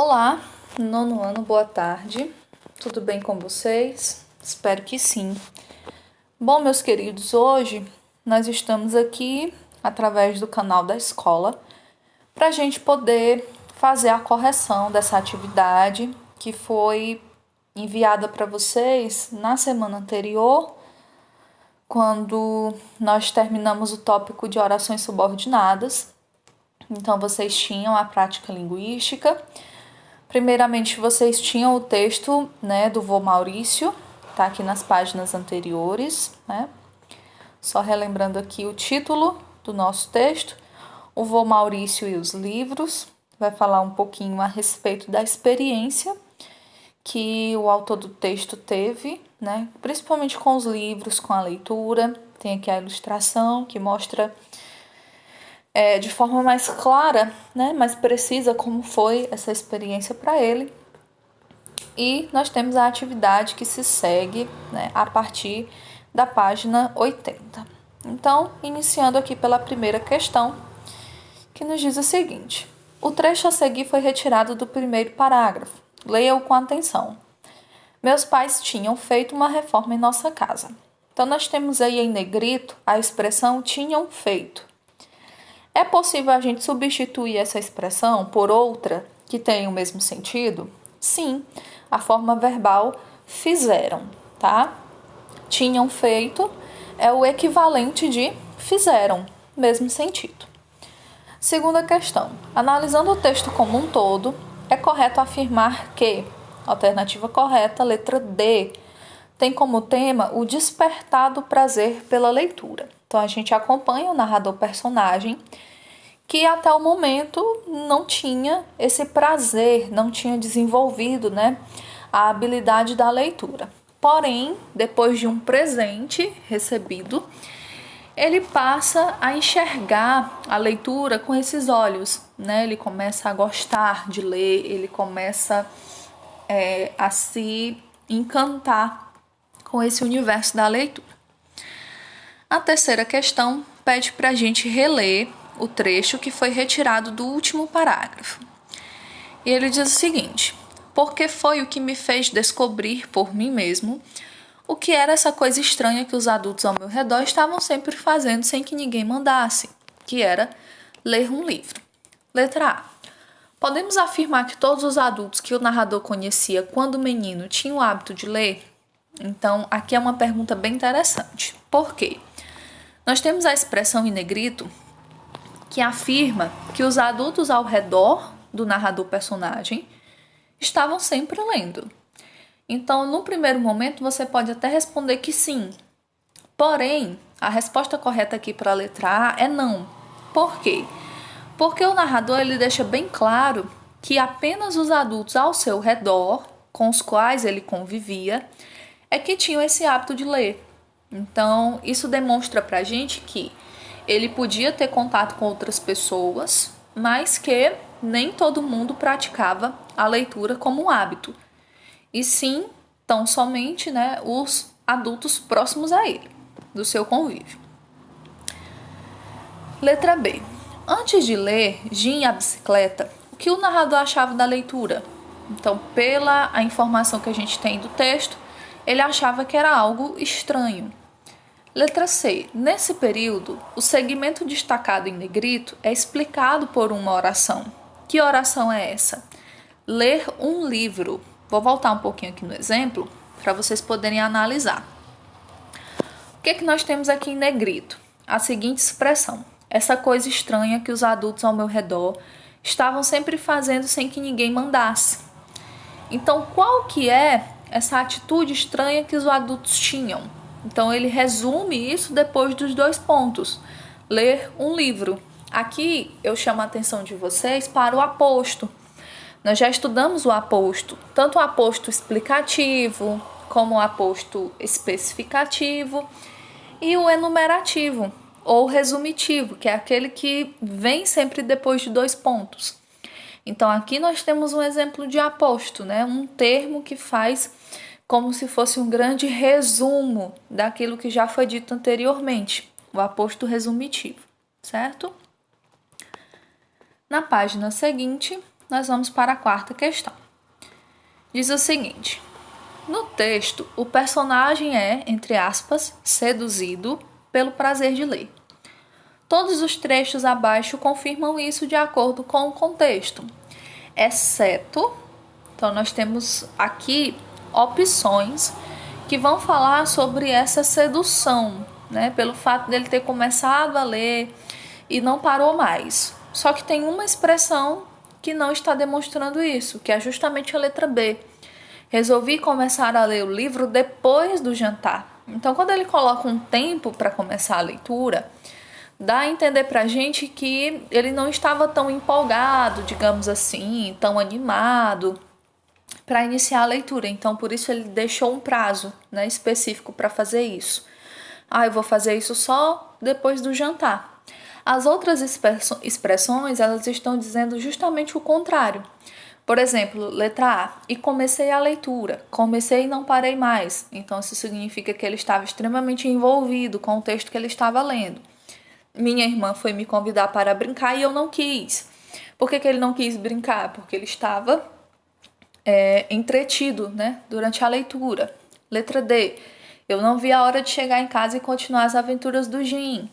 Olá, nono ano, boa tarde. Tudo bem com vocês? Espero que sim. Bom, meus queridos, hoje nós estamos aqui através do canal da escola para a gente poder fazer a correção dessa atividade que foi enviada para vocês na semana anterior, quando nós terminamos o tópico de orações subordinadas. Então, vocês tinham a prática linguística. Primeiramente, vocês tinham o texto, do vô Maurício, tá aqui nas páginas anteriores, né? Só relembrando aqui o título do nosso texto, o vô Maurício e os livros. Vai falar um pouquinho a respeito da experiência que o autor do texto teve, né? Principalmente com os livros, com a leitura. Tem aqui a ilustração que mostra de forma mais clara, né, mais precisa, como foi essa experiência para ele. E nós temos a atividade que se segue, né, a partir da página 80. Então, iniciando aqui pela primeira questão, que nos diz o seguinte: o trecho a seguir foi retirado do primeiro parágrafo. Leia-o com atenção. Meus pais tinham feito uma reforma em nossa casa. Então, nós temos aí em negrito a expressão tinham feito. É possível a gente substituir essa expressão por outra que tenha o mesmo sentido? Sim, a forma verbal fizeram, tá? Tinham feito é o equivalente de fizeram, mesmo sentido. Segunda questão. Analisando o texto como um todo, é correto afirmar que, alternativa correta, letra D, tem como tema o despertar do prazer pela leitura. Então, a gente acompanha o narrador-personagem que até o momento não tinha esse prazer, não tinha desenvolvido, a habilidade da leitura. Porém, depois de um presente recebido, ele passa a enxergar a leitura com esses olhos, né? Ele começa a gostar de ler, ele começa a se encantar com esse universo da leitura. A terceira questão pede para a gente reler o trecho que foi retirado do último parágrafo. E ele diz o seguinte: porque foi o que me fez descobrir por mim mesmo o que era essa coisa estranha que os adultos ao meu redor estavam sempre fazendo sem que ninguém mandasse, que era ler um livro. Letra A. Podemos afirmar que todos os adultos que o narrador conhecia quando menino tinham o hábito de ler? Então, aqui é uma pergunta bem interessante. Por quê? Nós temos a expressão em negrito que afirma que os adultos ao redor do narrador-personagem estavam sempre lendo. Então, no primeiro momento, você pode até responder que sim. Porém, a resposta correta aqui para a letra A é não. Por quê? Porque o narrador ele deixa bem claro que apenas os adultos ao seu redor, com os quais ele convivia, é que tinham esse hábito de ler. Então, isso demonstra pra gente que ele podia ter contato com outras pessoas, mas que nem todo mundo praticava a leitura como um hábito. E sim, tão somente, os adultos próximos a ele, do seu convívio. Letra B. Antes de ler Jim e a bicicleta, o que o narrador achava da leitura? Então, pela a informação que a gente tem do texto, ele achava que era algo estranho. Letra C. Nesse período, o segmento destacado em negrito é explicado por uma oração. Que oração é essa? Ler um livro. Vou voltar um pouquinho aqui no exemplo para vocês poderem analisar. O que nós temos aqui em negrito? A seguinte expressão: essa coisa estranha que os adultos ao meu redor estavam sempre fazendo sem que ninguém mandasse. Então, qual que é essa atitude estranha que os adultos tinham? Então, ele resume isso depois dos 2 pontos. Ler um livro. Aqui, eu chamo a atenção de vocês para o aposto. Nós já estudamos o aposto, tanto o aposto explicativo, como o aposto especificativo e o enumerativo, ou resumitivo, que é aquele que vem sempre depois de 2 pontos. Então, aqui nós temos um exemplo de aposto, um termo que faz como se fosse um grande resumo daquilo que já foi dito anteriormente, o aposto resumitivo, certo? Na página seguinte, nós vamos para a quarta questão. Diz o seguinte: no texto, o personagem é, entre aspas, seduzido pelo prazer de ler. Todos os trechos abaixo confirmam isso de acordo com o contexto, exceto, então nós temos aqui opções que vão falar sobre essa sedução, né, pelo fato dele ter começado a ler e não parou mais. Só que tem uma expressão que não está demonstrando isso, que é justamente a letra B. Resolvi começar a ler o livro depois do jantar. Então, quando ele coloca um tempo para começar a leitura, dá a entender pra gente que ele não estava tão empolgado, digamos assim, tão animado para iniciar a leitura. Então, por isso ele deixou um prazo, né, específico para fazer isso. Eu vou fazer isso só depois do jantar. As outras expressões, elas estão dizendo justamente o contrário. Por exemplo, letra A, e comecei a leitura. Comecei e não parei mais. Então, isso significa que ele estava extremamente envolvido com o texto que ele estava lendo. Minha irmã foi me convidar para brincar e eu não quis. Por que ele não quis brincar? Porque ele estava entretido, né, durante a leitura. Letra D, eu não vi a hora de chegar em casa e continuar as aventuras do Jim.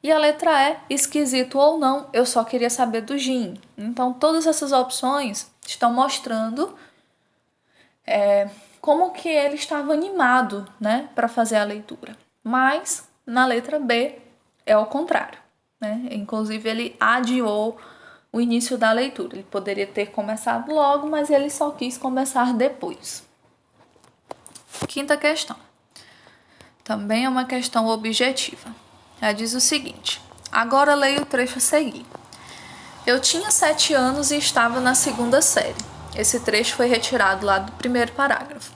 E a letra E, esquisito ou não, eu só queria saber do Jim. Então, todas essas opções estão mostrando como que ele estava animado, né, para fazer a leitura. Mas, na letra B, é o contrário, né? Inclusive, ele adiou o início da leitura. Ele poderia ter começado logo, mas ele só quis começar depois. Quinta questão. Também é uma questão objetiva. Ela diz o seguinte: agora leio o trecho a seguir. Eu tinha 7 anos e estava na 2ª série. Esse trecho foi retirado lá do primeiro parágrafo.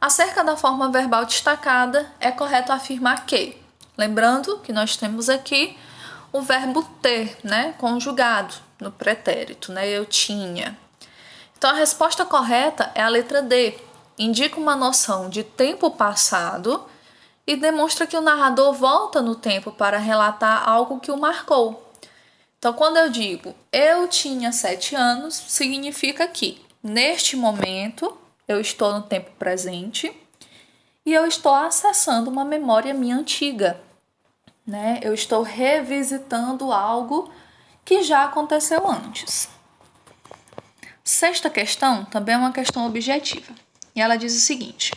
Acerca da forma verbal destacada, é correto afirmar que, lembrando que nós temos aqui o verbo ter, né, conjugado no pretérito, né, eu tinha. Então a resposta correta é a letra D. Indica uma noção de tempo passado e demonstra que o narrador volta no tempo para relatar algo que o marcou. Então, quando eu digo eu tinha 7 anos, significa que, neste momento, eu estou no tempo presente e eu estou acessando uma memória minha antiga, né? Eu estou revisitando algo que já aconteceu antes. Sexta questão também é uma questão objetiva. E ela diz o seguinte: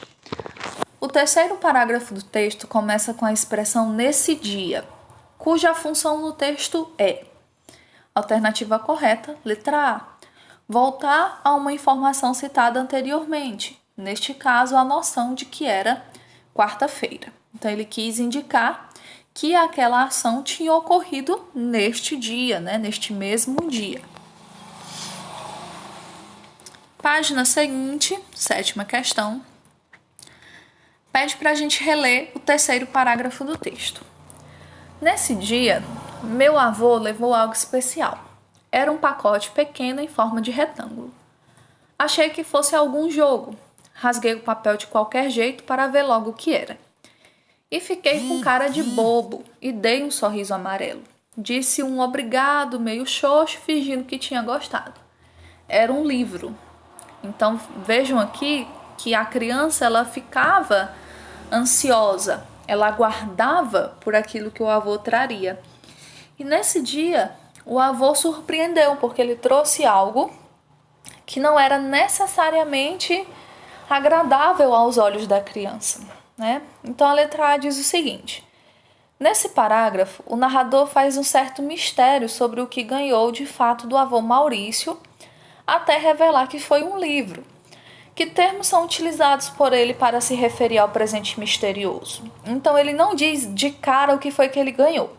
o terceiro parágrafo do texto começa com a expressão nesse dia, cuja função no texto é: alternativa correta, letra A, voltar a uma informação citada anteriormente, neste caso a noção de que era quarta-feira. Então ele quis indicar que aquela ação tinha ocorrido neste dia, né, neste mesmo dia. Página seguinte, 7ª questão, pede para a gente reler o terceiro parágrafo do texto. Nesse dia, meu avô levou algo especial. Era um pacote pequeno em forma de retângulo. Achei que fosse algum jogo. Rasguei o papel de qualquer jeito para ver logo o que era. E fiquei com cara de bobo e dei um sorriso amarelo. Disse um obrigado meio xoxo, fingindo que tinha gostado. Era um livro. Então vejam aqui que a criança ela ficava ansiosa, ela aguardava por aquilo que o avô traria. E nesse dia, o avô surpreendeu, porque ele trouxe algo que não era necessariamente agradável aos olhos da criança, né? Então a letra A diz o seguinte: nesse parágrafo, o narrador faz um certo mistério sobre o que ganhou de fato do avô Maurício, até revelar que foi um livro. Que termos são utilizados por ele para se referir ao presente misterioso? Então ele não diz de cara o que foi que ele ganhou.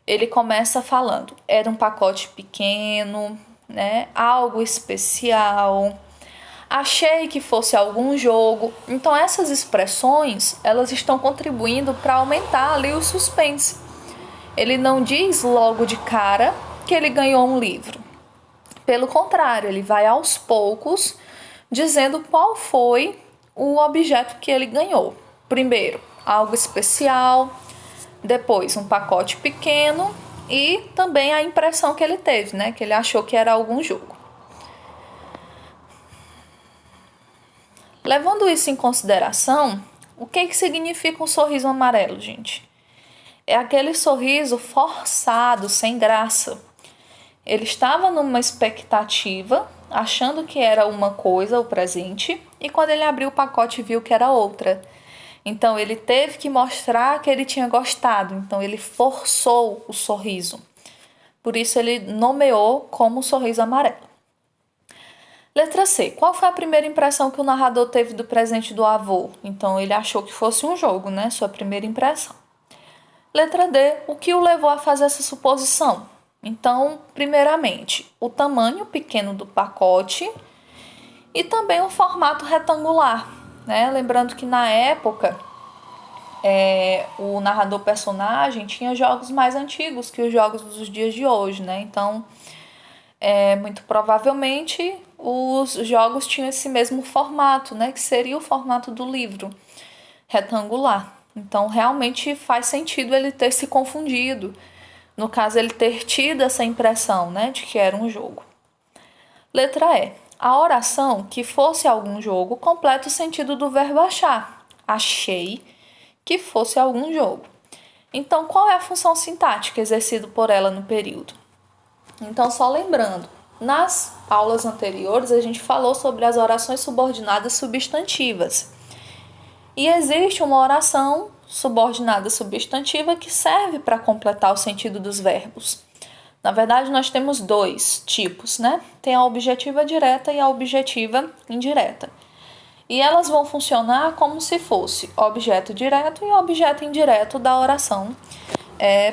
Ele começa falando, era um pacote pequeno, né, algo especial, achei que fosse algum jogo. Então essas expressões, elas estão contribuindo para aumentar ali o suspense. Ele não diz logo de cara que ele ganhou um livro. Pelo contrário, ele vai aos poucos dizendo qual foi o objeto que ele ganhou. Primeiro, algo especial, depois um pacote pequeno e também a impressão que ele teve, né? Que ele achou que era algum jogo. Levando isso em consideração, o que significa um sorriso amarelo, gente? É aquele sorriso forçado, sem graça. Ele estava numa expectativa, achando que era uma coisa, o presente, e quando ele abriu o pacote viu que era outra. Então ele teve que mostrar que ele tinha gostado, então ele forçou o sorriso. Por isso ele nomeou como sorriso amarelo. Letra C. Qual foi a primeira impressão que o narrador teve do presente do avô? Então ele achou que fosse um jogo, né? Sua primeira impressão. Letra D. O que o levou a fazer essa suposição? Então, primeiramente, o tamanho pequeno do pacote e também o formato retangular, né? Lembrando que na época o narrador personagem tinha jogos mais antigos que os jogos dos dias de hoje, né? Então, muito provavelmente os jogos tinham esse mesmo formato, né? Que seria o formato do livro, retangular. Então, realmente faz sentido ele ter se confundido. No caso, ele ter tido essa impressão, né? De que era um jogo. Letra E. A oração que fosse algum jogo completa o sentido do verbo achar. Achei que fosse algum jogo. Então, qual é a função sintática exercida por ela no período? Então, só lembrando, nas aulas anteriores a gente falou sobre as orações subordinadas substantivas. E existe uma oração subordinada substantiva que serve para completar o sentido dos verbos. Na verdade, nós temos dois tipos, né? Tem a objetiva direta e a objetiva indireta. E elas vão funcionar como se fosse objeto direto e objeto indireto da oração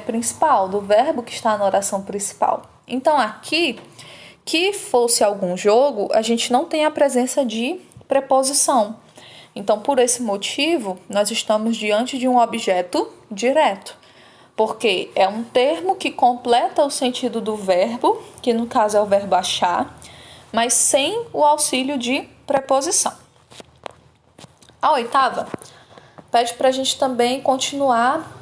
principal, do verbo que está na oração principal. Então, aqui, que fosse algum jogo, a gente não tem a presença de preposição. Então, por esse motivo, nós estamos diante de um objeto direto, porque é um termo que completa o sentido do verbo, que no caso é o verbo achar, mas sem o auxílio de preposição. A oitava pede para a gente também continuar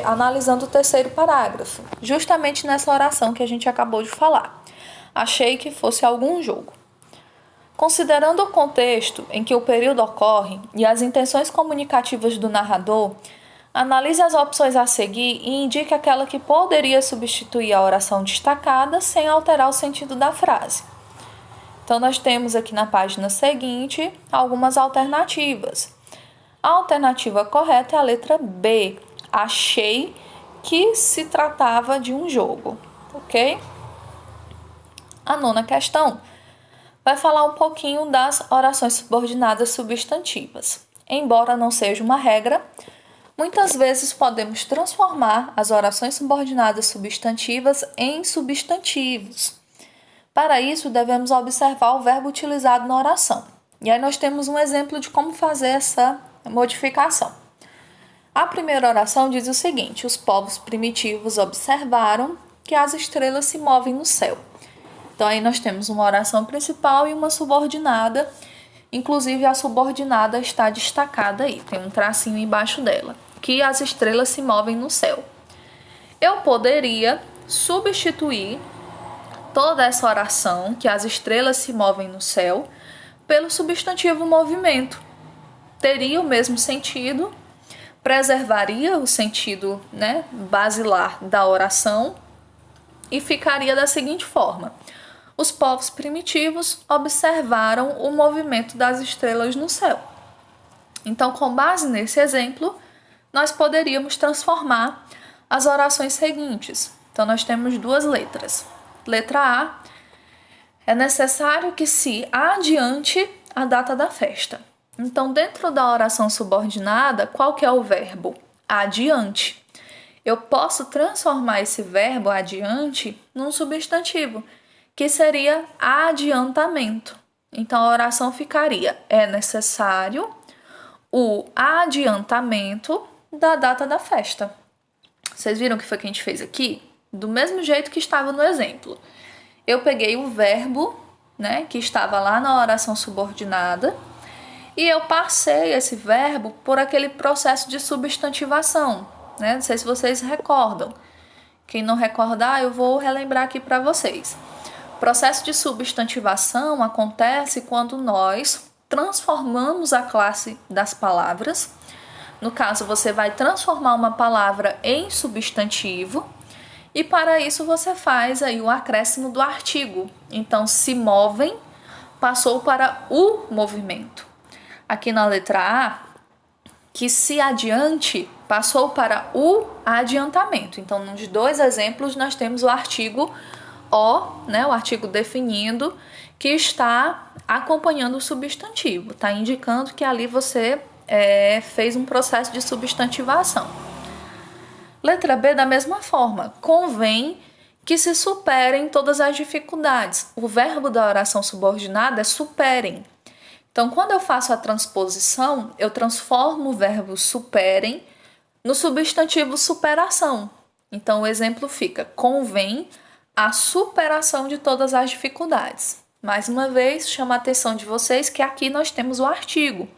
analisando o terceiro parágrafo, justamente nessa oração que a gente acabou de falar. Achei que fosse algum jogo. Considerando o contexto em que o período ocorre e as intenções comunicativas do narrador, analise as opções a seguir e indique aquela que poderia substituir a oração destacada sem alterar o sentido da frase. Então, nós temos aqui na página seguinte algumas alternativas. A alternativa correta é a letra B. Achei que se tratava de um jogo, ok? A nona questão vai falar um pouquinho das orações subordinadas substantivas. Embora não seja uma regra, muitas vezes podemos transformar as orações subordinadas substantivas em substantivos. Para isso, devemos observar o verbo utilizado na oração. E aí nós temos um exemplo de como fazer essa modificação. A primeira oração diz o seguinte: os povos primitivos observaram que as estrelas se movem no céu. Então aí nós temos uma oração principal e uma subordinada. Inclusive a subordinada está destacada aí, tem um tracinho embaixo dela, que as estrelas se movem no céu. Eu poderia substituir toda essa oração, que as estrelas se movem no céu, pelo substantivo movimento. Teria o mesmo sentido, preservaria o sentido, basilar da oração e ficaria da seguinte forma: os povos primitivos observaram o movimento das estrelas no céu. Então, com base nesse exemplo, nós poderíamos transformar as orações seguintes. Então, nós temos duas letras. Letra A, é necessário que se adiante a data da festa. Então, dentro da oração subordinada, qual que é o verbo? Adiante. Eu posso transformar esse verbo adiante num substantivo, que seria adiantamento. Então, a oração ficaria: é necessário o adiantamento da data da festa. Vocês viram o que foi que a gente fez aqui? Do mesmo jeito que estava no exemplo. Eu peguei o verbo, que estava lá na oração subordinada, e eu passei esse verbo por aquele processo de substantivação. Não sei se vocês recordam. Quem não recordar, eu vou relembrar aqui para vocês. O processo de substantivação acontece quando nós transformamos a classe das palavras. No caso, você vai transformar uma palavra em substantivo e para isso você faz aí o acréscimo do artigo. Então, se movem passou para o movimento. Aqui na letra A, que se adiante passou para o adiantamento. Então, nos dois exemplos, nós temos o artigo o, né, o artigo definindo, que está acompanhando o substantivo. Está indicando que ali você fez um processo de substantivação. Letra B, da mesma forma, convém que se superem todas as dificuldades. O verbo da oração subordinada é superem. Então, quando eu faço a transposição, eu transformo o verbo superem no substantivo superação. Então, o exemplo fica: convém a superação de todas as dificuldades. Mais uma vez, chamo a atenção de vocês que aqui nós temos o artigo,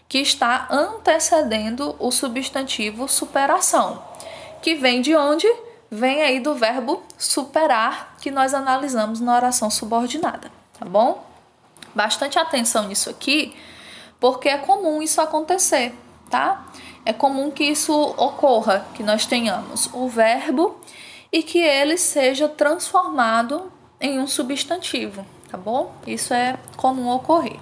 que está antecedendo o substantivo superação, que vem de onde? Vem aí do verbo superar, que nós analisamos na oração subordinada, tá bom? Bastante atenção nisso aqui, porque é comum isso acontecer, tá? É comum que isso ocorra, que nós tenhamos o verbo e que ele seja transformado em um substantivo, tá bom? Isso é comum ocorrer.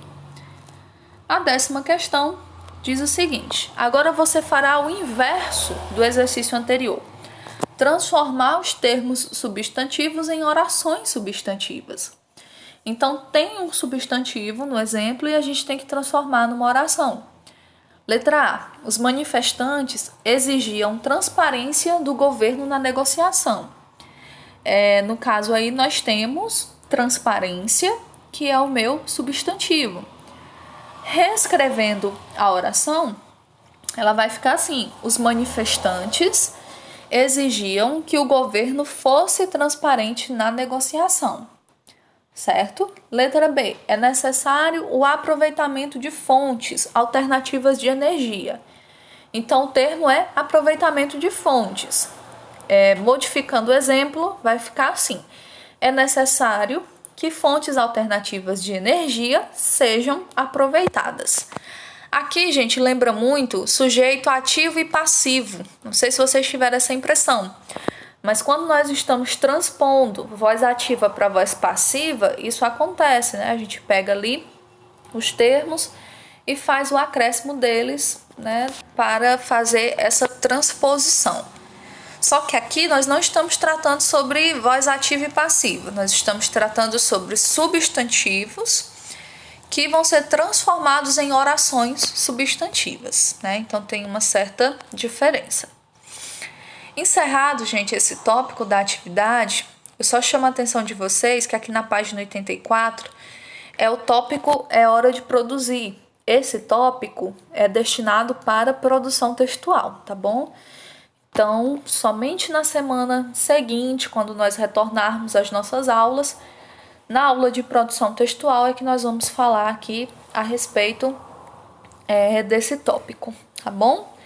A 10ª questão diz o seguinte: agora você fará o inverso do exercício anterior. Transformar os termos substantivos em orações substantivas. Então, tem um substantivo no exemplo e a gente tem que transformar numa oração. Letra A. Os manifestantes exigiam transparência do governo na negociação. No caso aí, nós temos transparência, que é o meu substantivo. Reescrevendo a oração, ela vai ficar assim: os manifestantes exigiam que o governo fosse transparente na negociação. Certo? Letra B. É necessário o aproveitamento de fontes alternativas de energia. Então, o termo é aproveitamento de fontes. Modificando o exemplo, vai ficar assim: é necessário que fontes alternativas de energia sejam aproveitadas. Aqui, gente, lembra muito sujeito ativo e passivo. Não sei se vocês tiveram essa impressão. Mas quando nós estamos transpondo voz ativa para voz passiva, isso acontece, né? A gente pega ali os termos e faz o acréscimo deles, né, para fazer essa transposição. Só que aqui nós não estamos tratando sobre voz ativa e passiva, nós estamos tratando sobre substantivos que vão ser transformados em orações substantivas, né? Então tem uma certa diferença. Encerrado, gente, esse tópico da atividade, eu só chamo a atenção de vocês que aqui na página 84 o tópico é hora de produzir. Esse tópico é destinado para produção textual, tá bom? Então, somente na semana seguinte, quando nós retornarmos às nossas aulas, na aula de produção textual é que nós vamos falar aqui a respeito desse tópico, tá bom?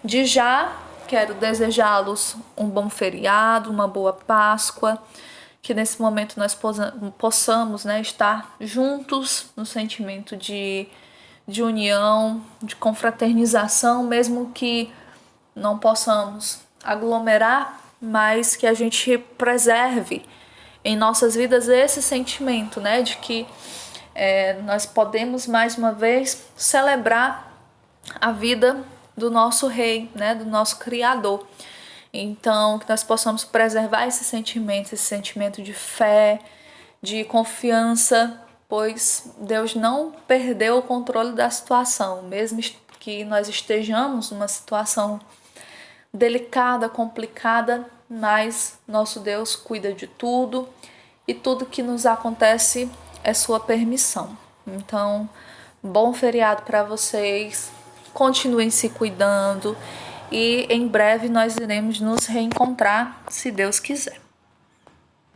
De já, quero desejá-los um bom feriado, uma boa Páscoa, que nesse momento nós possamos, né, estar juntos no sentimento de união, de confraternização, mesmo que não possamos aglomerar, mas que a gente preserve em nossas vidas esse sentimento, né, de que nós podemos mais uma vez celebrar a vida do nosso Rei, né, do nosso Criador. Então, que nós possamos preservar esse sentimento de fé, de confiança, pois Deus não perdeu o controle da situação, mesmo que nós estejamos numa situação delicada, complicada, mas nosso Deus cuida de tudo e tudo que nos acontece é sua permissão. Então, bom feriado para vocês, continuem se cuidando e em breve nós iremos nos reencontrar, se Deus quiser.